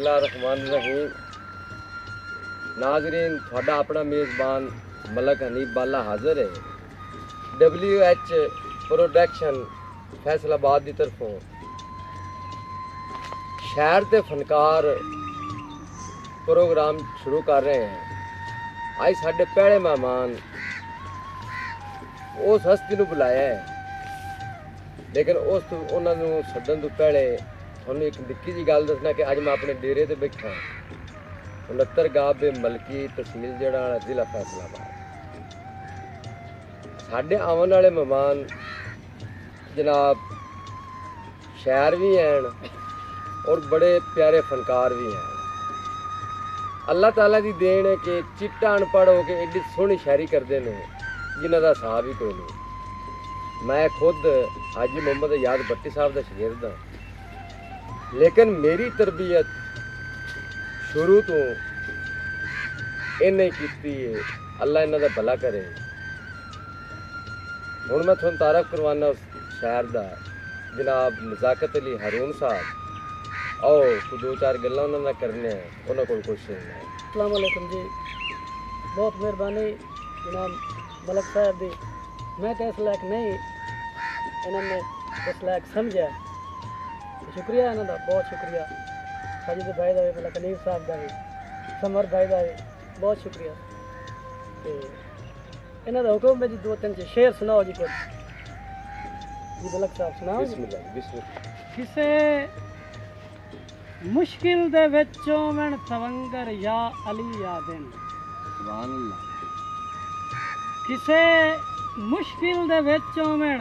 बिस्मिल्लाहिर्रहमानिर्रहीम। नाजरीन, थोड़ा अपना मेज़बान मलक हनीफ बाला हाजिर है। WH प्रोडक्शन फैसलाबाद की तरफों शहर के फनकार प्रोग्राम शुरू कर रहे हैं। आज साढ़े पहले मेहमान उस हस्ती को बुलाया है, लेकिन उन्होंने सदन तो पहले थोड़ी एक निक्की जी गल दसना कि अज मैं अपने डेरे ते बैठा 69 गाब मलकी तहसील जड़ा जिला फैसलाबाद। साढ़े आवन वाले मेहमान जनाब शायर भी हैं और बड़े प्यारे फनकार भी हैं। अल्लाह ताला की देन है कि चिट्टा अनपढ़ हो के एडी सोहनी शायरी करते हैं जिन्हों का हिसाब ही कोई नहीं। मैं खुद हाजी मोहम्मद याद भट्टी साहब का शागिर्द हाँ, लेकिन मेरी तरबियत शुरू तो इन्हें की है। अल्लाह इन्हों का भला करे। हुण मैं थोड़ा तारफ करवाना उस शायर का, जनाब नज़ाकत अली हारून साहब। आओ कुछ दो चार गल्लां उन्हां नाल करने हैं, उन्हां कोल कुछ नहीं है। अस्सलाम वालेकुम जी, बहुत मेहरबानी जनाब मलक साहब दी। मैं तो इस लायक नहीं, इन्होंने इस लायक समझा। शुक्रिया इन्हों का, बहुत शुक्रिया। साजिद भाई का भी, मतलब कलीम साहब का भी, समर भाई का भी बहुत शुक्रिया। तो इन्हों का हुक्म है जी, दो तीन शेर सुनाओ जी कुछ। जी मलक साहब सुनाओ। बिस्मिल्लाह बिस्मिल्लाह। किसे मुश्किल दे विचों वण तवंगर या अली या दिन। सुभान अल्लाह। किसे मुश्किल दे विचों वण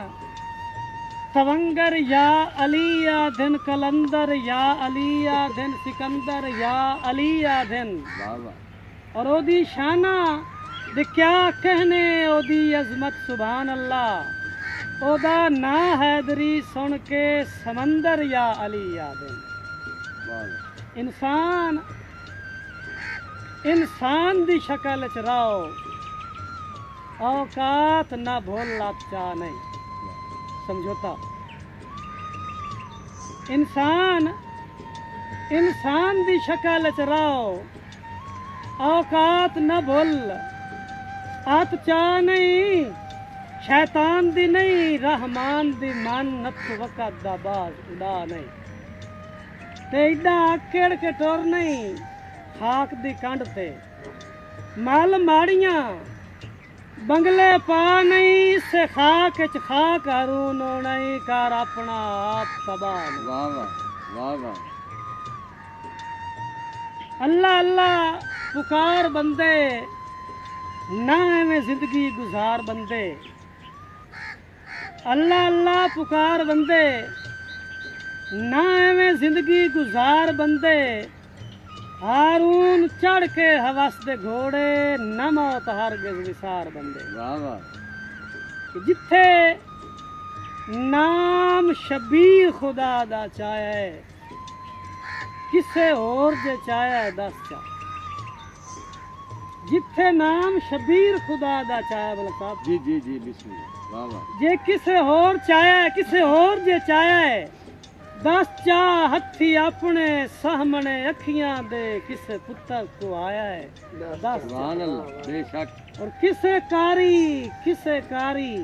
तवंगर या अली या दिन, कलंदर या अली या दिन, सिकंदर या अली या दिन। वाह वाह। और ओदी शाना दे क्या कहने, ओदी अजमत सुभान अल्लाह। ओदा ना हैदरी सुन के समंदर या अली या दिन। इंसान दी शक्ल च रहो, औकात ना भूल लाचा नहीं। समझौता। इंसान दी शक्ल च रहो, औकात न भूल आत चा नहीं। शैतान दी नहीं, रहमान दी मन नत वक़्त दा बाज उड़ा नहीं। ते इडा आकेड़ के टुर नहीं, खाक दी कंड ते मल माड़ियां बंगले पा नहीं। से खाक च खाक हारून नहीं, कर अपना आप तबाह नहीं। वाह वाह वाह वाह। अल्लाह अल्लाह पुकार बंदे, ना एवें जिंदगी गुजार बंदे। अल्लाह अल्लाह पुकार बंदे, ना एवें जिंदगी गुजार बंदे। हारून चढ़ के हवस दे घोड़े, न मौत हरगिज़ विसार बंदे। वाह वाह। जिथे नाम शबीर खुदा दा चाया है, किसे होर जे चाया है दस चा। जिथे नाम शबीर खुदा दा चाया, बोला साहब जी जी जी बिस्मिल्लाह। वाह वाह। जे किसे होर चाया है, किसे होर जे चाया है दस चा। हथी अपने सामने अखियां दे, किसे पुत्र को आया है दस। सुभान अल्लाह। बेशक। और किसे कारी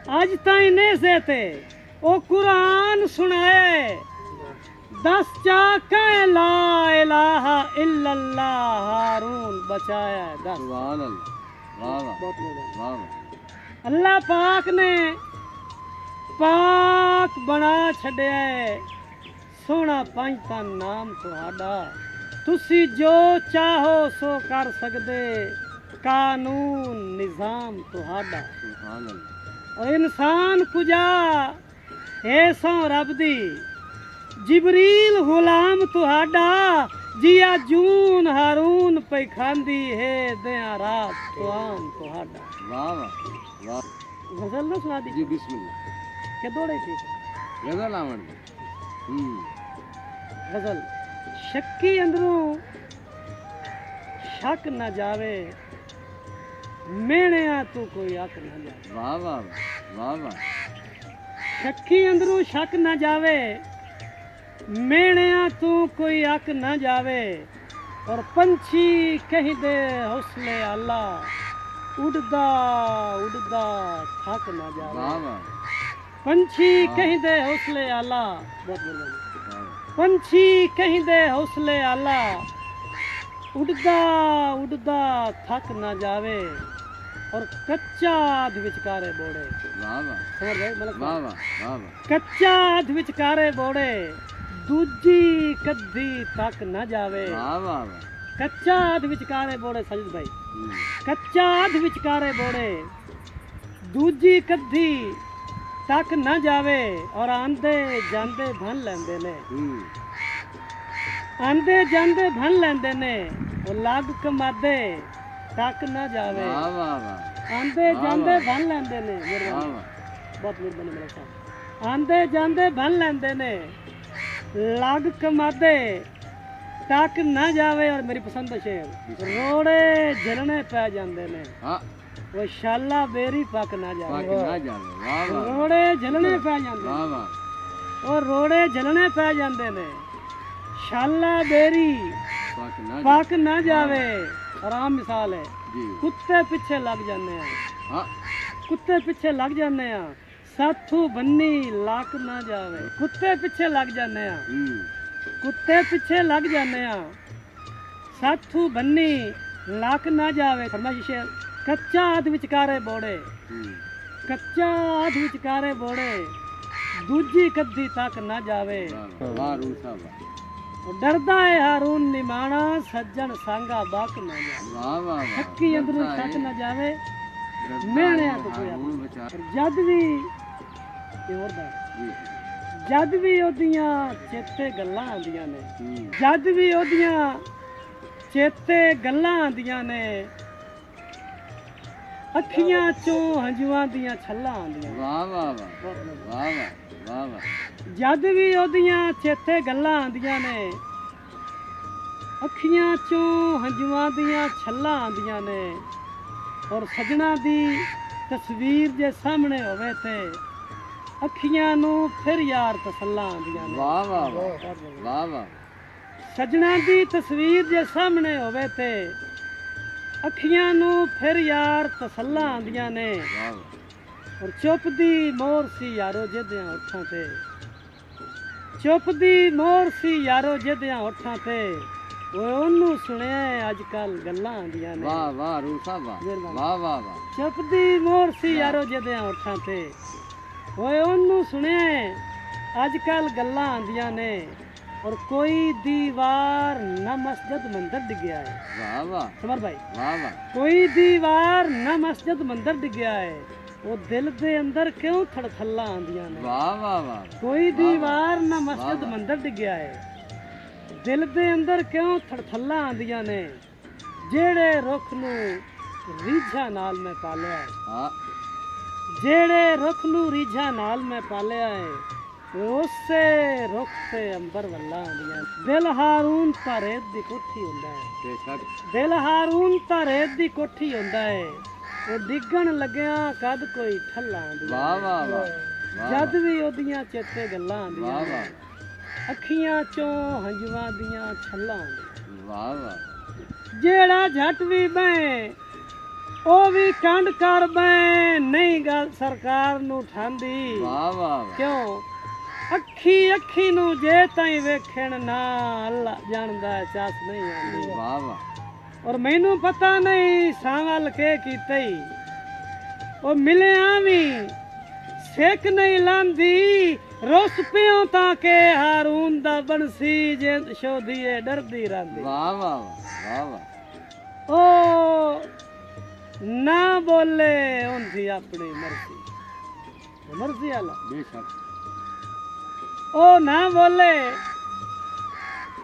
आज ताई ने से थे ओ कुरान सुनाया है दस चा। कह ला इलाहा इल्लल्लाह, हारून बचाया है दस। सुभान अल्लाह। वाह वाह बहुत मजा। वाह वाह। अल्लाह पाक ने पाक बना छड़िया है, सोना पंजता नाम तुहाडा। तुसी जो चाहो सो कर सकदे, कानून निजाम तुहाडा। सुभान अल्लाह। और इंसान कुजा है सो रब दी, जिबरील गुलाम तुहाडा। जिया जून हारून पे खांदी है, दिया रात तुआम तुहाडा। वाह वाह वाह। गजल ना सुना दी जी बिस्मिल्लाह। के दौड़े थी गजल आवन। गजल। शक्की अंदरों शक न जावे, मेणिया तू कोई अक न जावे। वाह वाह वाह वाह। शक्की अंदरों शक न जावे, मेणिया तू कोई अक न जावे और पंछी कहीं दे हौसले आला उड़दा उड़दा थक न जावे वाह वाह पंछी कहीं दे हौसले आला बहुत मेहरबानी पंछी कहीं दे हौसले आला उड़दा उड़दा थक न जावे और कच्चा अध विचकारे बोड़े वाह वाह समझ गए मतलब वाह वाह वाह वाह कच्चा अध विचकारे बोड़े दूजी कद्दी तक न जावे वाह वाह वाह कच्चा अध विचकारे बोड़े सजद भाई हम्म, कच्चा अध विचकारे बोड़े दूजी कद्दी तक न जावे और आंदे जांदे भन लेंदे ने आंदे जांदे भन लेंदे ने और लग कमादे तक न जावे वाह वाह वाह आंदे वाह जांदे वाह। भन लेंदे ने वाह मेहरबानी वाह बहुत मेहरबानी मेरे साहब आंदे जांदे भन लेंदे ने लग कमादे तक न जावे और मेरी पसंद है शेर रोड़े जलने पै जांदे ने हाँ वो शाला बेरी पक न पाक जावे ना जावे वाह वाह रोड़े जलने पै जांदे वाह ने वाह और रोड़े जलने पै जांदे ने शाला बेरी पाक ना पक न जावे और आम मिसाल है जी कुत्ते पीछे लग जाने हैं हाँ कुत्ते पीछे लग जाने हैं साथू बन्नी लाक ना जावे कुत्ते पीछे लग जाने हैं कुत्ते पीछे लग जाने हैं साथू बन्नी लाक ना जावे फरमाइश है कच्चा आध विचकारे बोड़े कच्चा आध विचकारे बोड़े दूजी कद्दी तक ना जावे वाह रूसा वाह डरदा है हारून निमाणा सज्जन सांगा बाक ना जावे वाह वाह वाह हक्की अंदरों तक ना जावे डरदा मेहणे है तो कोई हारून बेचारा। और जद भी ये और दा जी जद भी ओदियां चेते गल्लां आंदियां ने हम्म, जद भी ओदियां चेते गल्लां आंदियां ने ਅੱਖੀਆਂ ਚੋਂ ਹੰਝੂਆਂ ਦੀਆਂ ਛੱਲਾਂ ਆਉਂਦੀਆਂ वाह वाह वाह वाह वाह वाह वाह ਜਦ ਵੀ ਉਹਦੀਆਂ ਚੇਤੇ ਗੱਲਾਂ ਆਉਂਦੀਆਂ ਨੇ ਅੱਖੀਆਂ ਚੋਂ ਹੰਝੂਆਂ ਦੀਆਂ ਛੱਲਾਂ ਆਉਂਦੀਆਂ ਨੇ ਔਰ ਸਜਣਾ ਦੀ ਤਸਵੀਰ ਜੇ ਸਾਹਮਣੇ ਹੋਵੇ ਤੇ ਅੱਖੀਆਂ ਨੂੰ ਫਿਰ ਯਾਰ ਤਸੱਲਾ ਆਉਂਦੀਆਂ ਨੇ वाह वाह वाह वाह वाह ਸਜਣਾ ਦੀ ਤਸਵੀਰ ਜੇ ਸਾਹਮਣੇ ਹੋਵੇ ਤੇ ਅੱਖੀਆਂ ਨੂੰ ਫਿਰ ਯਾਰ ਤਸੱਲਾ ਆਉਂਦੀਆਂ ਨੇ वाह वाह ਔਰ ਚੁੱਪ ਦੀ ਮੋਹਰ ਸੀ ਯਾਰੋ ਜਿਹਦਿਆਂ ਹੋਠਾਂ ਤੇ ਚੁੱਪ ਦੀ ਮੋਹਰ ਸੀ ਯਾਰੋ ਜਿਹਦਿਆਂ ਹੋਠਾਂ ਤੇ ਓਏ ਉਹਨੂੰ ਸੁਣਿਆ ਅੱਜ ਕੱਲ ਗੱਲਾਂ ਆਉਂਦੀਆਂ ਨੇ वाह वाह रूसा वाह मेहरबानी। वाह वाह वाह ਚੁੱਪ ਦੀ ਮੋਹਰ ਸੀ ਯਾਰੋ ਜਿਹਦਿਆਂ ਹੋਠਾਂ ਤੇ ਓਏ ਉਹਨੂੰ ਸੁਣਿਆ ਅੱਜ ਕੱਲ ਗੱਲਾਂ ਆਉਂਦੀਆਂ ਨੇ और कोई दीवार न मस्जिद मंदिर डिगया है वाह वाह समर भाई वाह वाह कोई दीवार न मस्जिद मंदिर डिगया है वो दिल दे अंदर क्यों थड़थल्ला आंदियां ने वाह वाह वाह कोई दीवार न वाह मस्जिद वाह। मंदिर डिगया है दिल दे अंदर क्यों थड़थल्ला आंदियां ने जेड़े रुख नू रीझा नाल मैं पालिया है हाँ जेड़े रुख नू रीझा नाल मैं पालिया है ਉਸੇ ਰੁੱਖ ਤੇ ਅੰਬਰ ਵੱਲਾਂ ਆਉਂਦੀਆਂ ਦਿਲ ਹਾਰੂਨ ਤਾਂ ਰੇਤ ਦੀ ਕੋਠੀ ਹੁੰਦਾ ਹੈ बेशक ਦਿਲ ਹਾਰੂਨ ਤਾਂ ਰੇਤ ਦੀ ਕੋਠੀ ਹੁੰਦਾ ਹੈ ਉਹ ਡਿੱਗਣ ਲੱਗਿਆ ਕਦ ਕੋਈ ਠੱਲਾ ਆਉਂਦੀ वाह वाह वाह वाह ਜਦ ਵੀ ਉਹਦੀਆਂ ਚੇਤੇ ਗੱਲਾਂ ਆਉਂਦੀਆਂ वाह ਨੇ, वाह ਅੱਖੀਆਂ ਚੋਂ ਹੰਝੂਆਂ ਦੀਆਂ ਛੱਲਾਂ ਆਉਂਦੀਆਂ वाह वाह ਜਿਹੜਾ ਝੱਟ ਵੀ ਬੈ ਉਹ ਵੀ ਕੰਡ ਕਰ ਬੈ ਨਹੀਂ ਗੱਲ ਸਰਕਾਰ ਨੂੰ ਠਾਂਦੀ वाह वाह वाह ਕਿਉਂ ਅੱਖੀ ਅੱਖੀ ਨੂੰ ਜੇ ਤਾਈ ਵੇਖਣ ਨਾ ਅੱਲਾ ਜਾਣਦਾ ਚਾਸ ਨਹੀਂ ਆਉਂਦੀ वाह वाह ਔਰ ਮੈਨੂੰ ਪਤਾ ਨਹੀਂ ਸਾਵਲ ਕੇ ਕੀਤੇ ਉਹ ਮਿਲਿਆ ਵੀ ਸੇਕ ਨਹੀਂ ਲਾਂਦੀ ਰੁੱਸ ਪਿਓ ਤਾਂ ਕਿ ਹਾਰੂਨ ਦਾ ਬੰਸੀ ਜੇ ਸ਼ੋਧੀਏ ਡਰਦੀ ਰਹਿੰਦੀ वाह वाह वाह वाह ਉਹ ਨਾ ਬੋਲੇ ਉਹਦੀ ਆਪਣੀ ਮਰਜ਼ੀ ਮਰਜ਼ੀ ਆਲਾ बेशक ਉਹ ਨਾ ਬੋਲੇ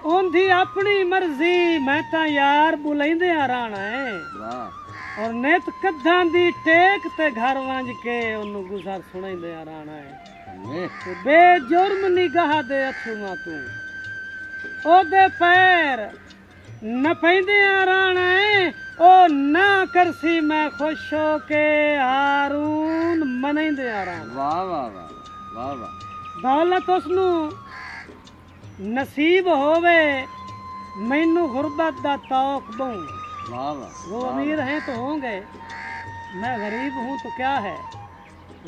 ਉਹਦੀ ਆਪਣੀ ਮਰਜ਼ੀ ਮੈਂ ਤਾਂ ਯਾਰ ਬੁਲਾਈਂਦੇ ਆ ਰਾਣਾ ਹੈ वाह ਔਰ ਨਿਤ ਕੱਧਾਂ ਦੀ ਟੇਕ ਤੇ ਘਰ ਵੰਜ ਕੇ ਉਹਨੂੰ ਗੁਜ਼ਾਰ ਸੁਣਾਈਂਦੇ ਆ ਰਾਣਾ ਹੈ ने ਤੇ ਬੇਜੁਰਮ ਨਿਗਾਹ ਦੇ ਅਥਰੂਆਂ ਤੂੰ ਉਹਦੇ ਪੈਰ न पैंदे आ राणा है ओ ना करसी मैं खुश हो के हारून मनाइंदे आ राणा वाह वाह वाह वाह वाह दौलत उसनू नसीब होवे मैनू गुरबत दा तौक दूं। वाह वाह। वो अमीर हैं तो होंगे, मैं गरीब हूँ तो क्या है।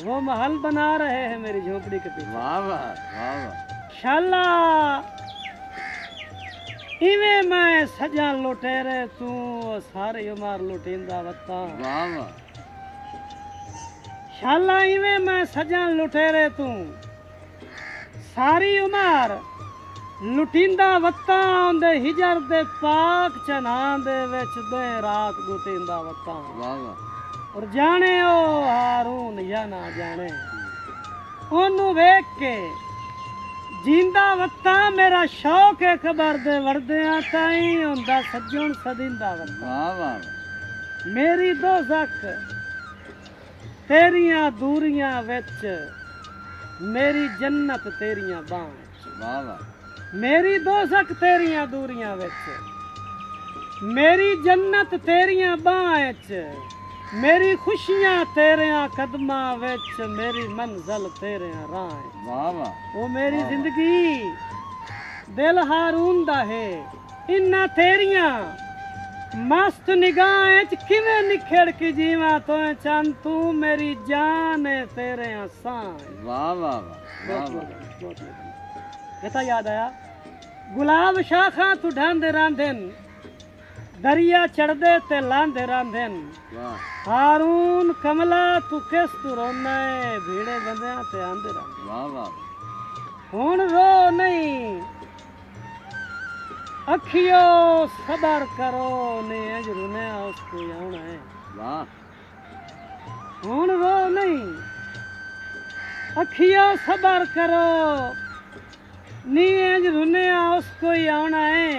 वो महल बना रहे हैं मेरी झोपड़ी के पीछे। वाह वाह वाह वाह। शाला इवें मैं सजा लुटेरे तू सारी उमर लुटिंदा वत्ता। वाह वाह। शाला इवें मैं सजा लुटेरे तू सारी उमर लुटिंदा वत्ता। दे हिजर दे पाक चना दे विच दे रात गुटिंदा वत्ता। वाह वाह। और जाने ओ हारून या ना जाने ओनू वेख के जिंदा वत्ता मेरा शौक है खबर दे वरदियां ताई हुंदा सज्जण सदिंदा वत्ता। वाह वाह। मेरी दोज़ख तेरियां दूरियां विच मेरी जन्नत तेरियां बाहां। वाह वाह। मेरी दोज़ख तेरियां दूरियां विच मेरी जन्नत तेरियां बाहां विच मेरी खुशियां तेरियां कदमां विच मेरी मंजिल तेरियां राहें। वाह वाह। वो मेरी जिंदगी दिल हारून दा है इन्ना तेरियां मस्त निगाहें च किवें निखड़ के जीवां तो चंद तू मेरी जान है तेरे सां। वाह वाह वाह। कहता याद आया गुलाब शाखा तू ढांदे रांधेन दरिया चढ़दे ते लांदे रांधेन। वाह। हारून कमला तू किस तू रोना है भीड़े बंदियां ते आंदे रांधे। वाह वाह। हुण रो नहीं अखियो सबर करो ने अज रुने उसको आना है। वाह। हुण रो नहीं अखियो सबर करो नी अज रुने उसको ही आना है।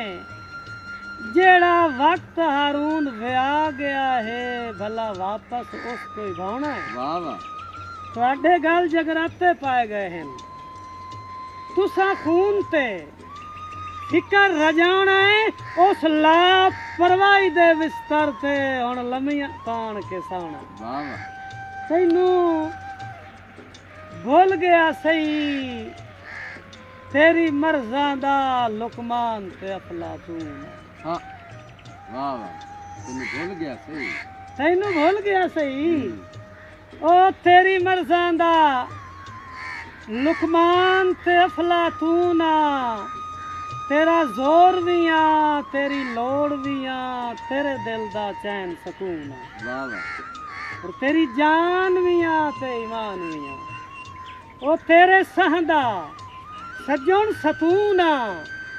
जेड़ा वक्त हारून व्या गया है भला वापस उसको ही भावना है। वाह वाह। तुहाडे गल जगराते पाए गए हैं तुसा खून ते फिकर रजाना है उस लापरवाही दे बिस्तर ते हुण लम्हियां ताण के सावना। वाह वाह। तैनू भुल गया सही तेरी मर्ज़ां दा लुकमान ते अफलातून। हाँ। वाह वाह। तैनू भुल गया सही। तैनू भुल गया सही ओ तेरी मर्ज़ां दा लुकमान ते अफलातून आ। तेरा जोर भी आ तेरी लोड़ भी आ तेरे दिल दा चैन सकून आ। वाह वाह। और तेरी जान भी आ ते ईमान भी आ ओ तेरे सहदा सज्जण सतून आ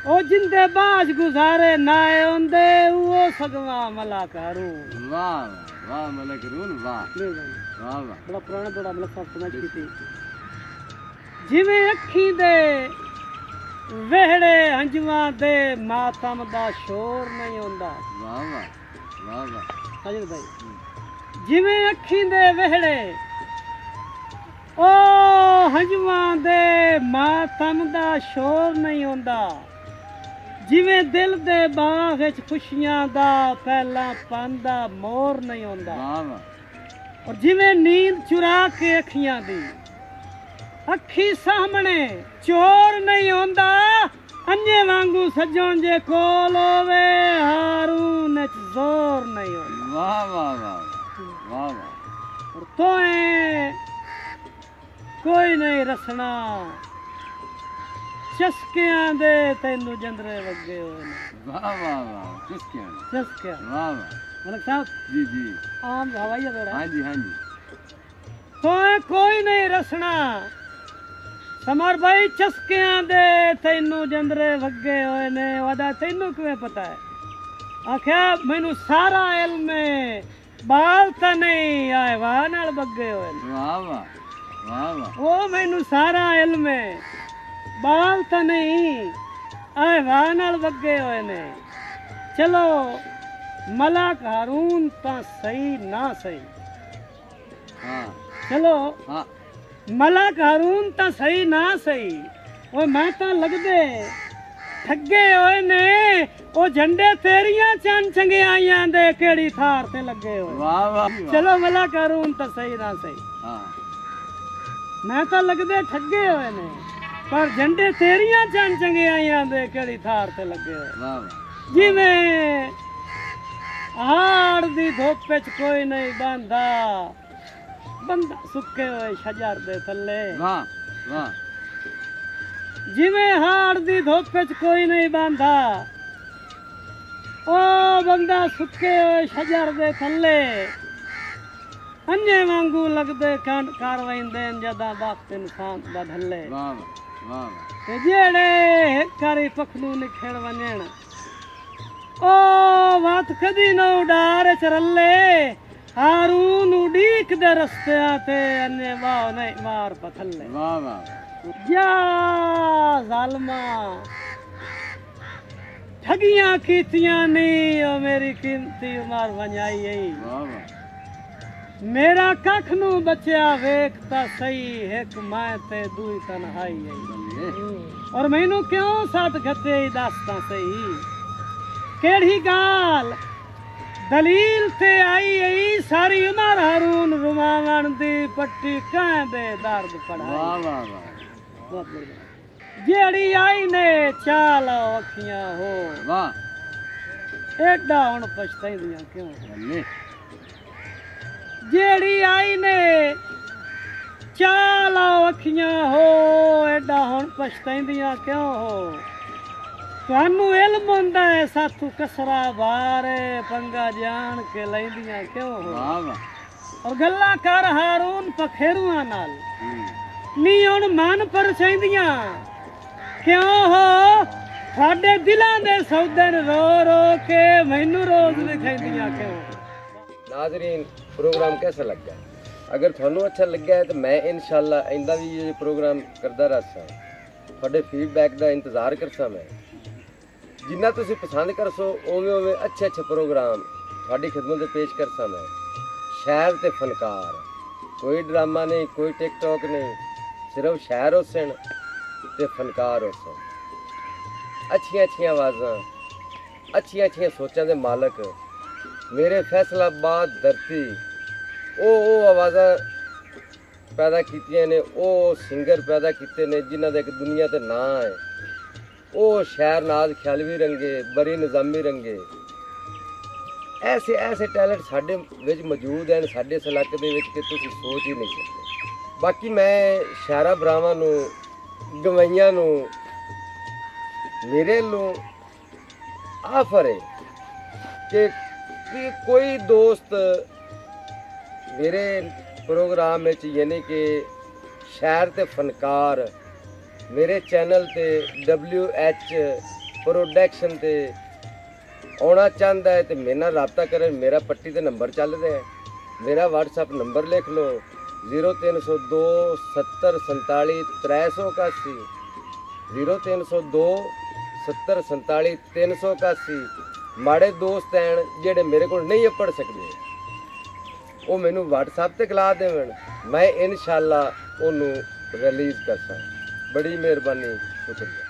ओ जिंदे बाज गुजारे नाए ओंदे वो सगवा मलक हारून। वाह वाह मलक हारून। वाह वाह वाह। बड़ा पुराना बड़ा मतलब समझ की थी जिवें अखी दे वेहड़े हंजुआं दे मातम दा शोर नहीं होंदा। वाह वाह वाह वाह। साजिद भाई जिवें अखी दे वेहड़े ओ हंजुआं दे मातम दा शोर नहीं होंदा। जिवें दिल दे बाग विच खुशियां दा पहला पांदा मोर नहीं होंदा। वाह वाह। और जिवें नींद चुरा के अखियां दी अखी सामने चोर नहीं होंदा। अन्ने वांगू सज्जण जे कोल होवे हारून च जोर नहीं होंदा। वाह वाह वाह वाह वाह। और तोए कोई नहीं रसना चस्कियां दे तैनू जंदरे वगे होए ने। वाह वाह वाह। चस्कियां। चस्कियां वाह वाह। मलक साहब जी जी। आम हवाई अड्डा हाँ जी हाँ जी। तोए कोई नहीं रसना समर भाई चस्कियां दे तैनू जंदरे वगे होए ने। वादा तैनू किवें पता है। आख्या मैनू सारा इल्म है बाल तो नहीं आए वाह नाल वगे होए ने। वाह वाह वाह वाह। ओ मैनू सारा इल्म है बाल तो नहीं आए वाह नाल वगे होए ने। चलो मलक हारून तो सही ना सही। हाँ। चलो हाँ। मलक हारून तो सही ना सही वो मैं तो लगदे ठगे होए ने। वो झंडे तेरियां चंद चंगियाइयां दे केड़ी थार ते लगे होए। वाह वाह। चलो मलक हारून तो सही ना सही हाँ। मैं तो लगदे ठगे होए ने। ਪਰ ਝੰਡੇ ਤੇਰੀਆਂ ਚੰਨ ਚੰਗਿਆਈਆਂ ਦੇ ਕਿਹੜੀ ਥਾਰ ਤੇ ਲੱਗੇ ਹੋਏ। ਵਾਹ ਵਾਹ ਜਿਵੇਂ ਹਾੜ ਦੀ ਧੁੱਪ ਵਿੱਚ ਕੋਈ ਨਹੀਂ ਬੰਦਾ ਬੰਦਾ ਸੁੱਕੇ ਹੋਏ ਸ਼ਜਰ ਦੇ ਥੱਲੇ। ਵਾਹ ਵਾਹ ਜਿਵੇਂ ਹਾੜ ਦੀ ਧੁੱਪ ਵਿੱਚ ਕੋਈ ਨਹੀਂ ਬੰਦਾ ਉਹ ਬੰਦਾ ਸੁੱਕੇ ਹੋਏ ਸ਼ਜਰ ਦੇ ਥੱਲੇ ਅੰਨੇ ਵਾਂਗੂ ਲੱਗਦੇ ਕੰਡ ਕਰ ਵੈਂਦੇ ਜਦਾਂ ਵਕਤ ਇਨਸਾਨ ਦਾ ਢੱਲੇ। ਵਾਹ ਵਾਹ ਤੇ ਜਿਹੜੇ ਕਰੀ ਪਖਲੂ ਨਿਖੜ ਵੰਜਣ ਉਹ ਵਾਤ ਕਦੀ ਨਾ ਉਡਾਰ ਚਰਲੇ ਹਾरून ਉਡੀਕ ਦੇ ਰਸਤਿਆਂ ਤੇ ਅੰਨੇ ਵਾਹ ਨਹੀਂ ਮਾਰ ਪਥੱਲੇ। ਵਾਹ ਵਾਹ ਜਾ ਜ਼ਾਲਮਾ ਠਗੀਆਂ ਕੀਤੀਆਂ ਨਹੀਂ ਉਹ ਮੇਰੀ ਕੀਮਤੀ ਉਮਰ ਵੰਜਾਈ ਈ। ਵਾਹ ਵਾਹ ਮੇਰਾ ਕੱਖ ਨੂੰ ਬਚਿਆ ਵੇਖ ਤਾਂ ਸਹੀ ਇੱਕ ਮੈਂ ਤੇ ਦੂਈ ਤਨਹਾਈ ਈ। ਬੱਲੇ ਔਰ ਮੈਨੂੰ ਕਿਉਂ ਸੱਤ ਘੱਤੇ ਦੱਸ ਤਾਂ ਸਹੀ ਕਿਹੜੀ ਗੱਲ ਦਲੀਲ ਤੇ ਆਈ ਈ ਸਾਰੀ ਉਮਰ ਹਾरून ਰੁਮਾਵਣ ਦੀ ਪੱਟੀ ਕਾਂ ਦੇ ਦਰਦ ਪੜਾਈ। ਵਾਹ ਵਾਹ ਵਾਹ ਬਹੁਤ ਬੜੀਆ ਜਿਹੜੀ ਆਈ ਨੇ ਚਾਲ ਅੱਖੀਆਂ ਹੋ ਵਾਹ ਐਡਾ ਹੁਣ ਪਛਤਾਈਆਂ ਕਿਉਂ। ਬੱਲੇ ਜਿਹੜੀ ਆਈ ਨੇ ਚਾਲ ਅੱਖੀਆਂ ਹੋ ਐਡਾ ਹੁਣ ਪਛਤਾਈਆਂ ਕਿਉਂ ਹੋ। ਤੁਹਾਨੂੰ ਇਲਮ ਹੁੰਦਾ ਹੈ ਸਾਥੂ ਕਸਰਾ ਬਾਰੇ ਪੰਗਾ ਜਾਣ ਕੇ ਲੈਂਦੀਆਂ ਕਿਉਂ ਹੋ। ਵਾਹ ਵਾਹ ਔਰ ਗੱਲਾਂ ਕਰ ਹਾरून ਪਖੇਰੂਆਂ ਨਾਲ ਹੂੰ ਨੀ ਹੁਣ ਮਨ ਪਰਚਾਈਆਂ ਕਿਉਂ ਹੋ। ਸਾਡੇ ਦਿਲਾਂ ਦੇ ਸੌਦੇ ਨੂੰ ਰੋ ਰੋ ਕੇ ਮੈਨੂੰ ਰੋਜ਼ ਵਿਖਾਈਆਂ ਕਿਉਂ। नाजरीन प्रोग्राम कैसा लग गया? अगर थानू अच्छा लग गया है तो मैं इंशाल्लाह आइंदा भी ये प्रोग्राम करता रहसा थोड़े फीडबैक का इंतज़ार करसा मैं जिन्ना तुसी पसंद करसो उवें उवें अच्छे प्रोग्राम थोड़ी खिदमत में पेश करसा मैं। शायर ते फनकार कोई ड्रामा नहीं कोई टिकटॉक नहीं सिर्फ शायर हुसन ते फनकार हुसन अच्छियां अच्छियां आवाज़ां अच्छियां अच्छियां सोचां दे मालक मेरे फैसलाबाद धरती ਉਹ ਆਵਾਜ਼ਾਂ ਪੈਦਾ ਕੀਤੀਆਂ ਨੇ ਉਹ ਸਿੰਗਰ ਪੈਦਾ ਕੀਤੇ ਨੇ ਜਿਨ੍ਹਾਂ ਦਾ ਇੱਕ ਦੁਨੀਆ ਤੇ ਨਾਂ ਹੈ। ਉਹ ਸ਼ਾਇਰ ਨਾਜ਼ ਖਿਆਲਵੀ ਰੰਗੇ ਬਰੀ ਨਿਜ਼ਾਮੀ ਰੰਗੇ ਐਸੇ ਐਸੇ ਟੈਲੈਂਟ ਸਾਡੇ ਵਿੱਚ ਮੌਜੂਦ ਹਨ ਸਾਡੇ ਇਸ ਇਲਾਕੇ ਦੇ ਵਿੱਚ ਕਿ ਤੁਸੀਂ ਸੋਚ ਹੀ ਨਹੀਂ ਸਕਦੇ। ਬਾਕੀ ਮੈਂ ਸ਼ਾਇਰਾਂ ਭਰਾਵਾਂ ਨੂੰ ਗਵਾਈਆਂ ਨੂੰ ਮੇਰੇ ਵੱਲੋਂ ਆਫਰ ਹੈ ਕਿ कोई दोस्त मेरे प्रोग्राम में यानी कि शायर ते फनकार मेरे चैनल ते WH प्रोडक्शन ते आना चाहता है तो मेरे नाल रबता करें। मेरा पट्टी ते नंबर चल रहा है मेरा WhatsApp नंबर लिख लो 0302 70 47 381 0302 70 47 381। ਮਾੜੇ ਦੋਸਤ ਹਨ ਜਿਹੜੇ ਮੇਰੇ ਕੋਲ ਨਹੀਂ ਪੜ੍ਹ ਸਕਦੇ ਉਹ ਮੈਨੂੰ WhatsApp ਤੇ ਖਿਲਾ ਦੇਵਣ ਮੈਂ ਇਨਸ਼ਾਅੱਲਾ ਉਹਨੂੰ ਰਿਲੀਜ਼ ਕਰਸਾਂ। ਬੜੀ ਮਿਹਰਬਾਨੀ ਸ਼ੁਕਰੀਆ।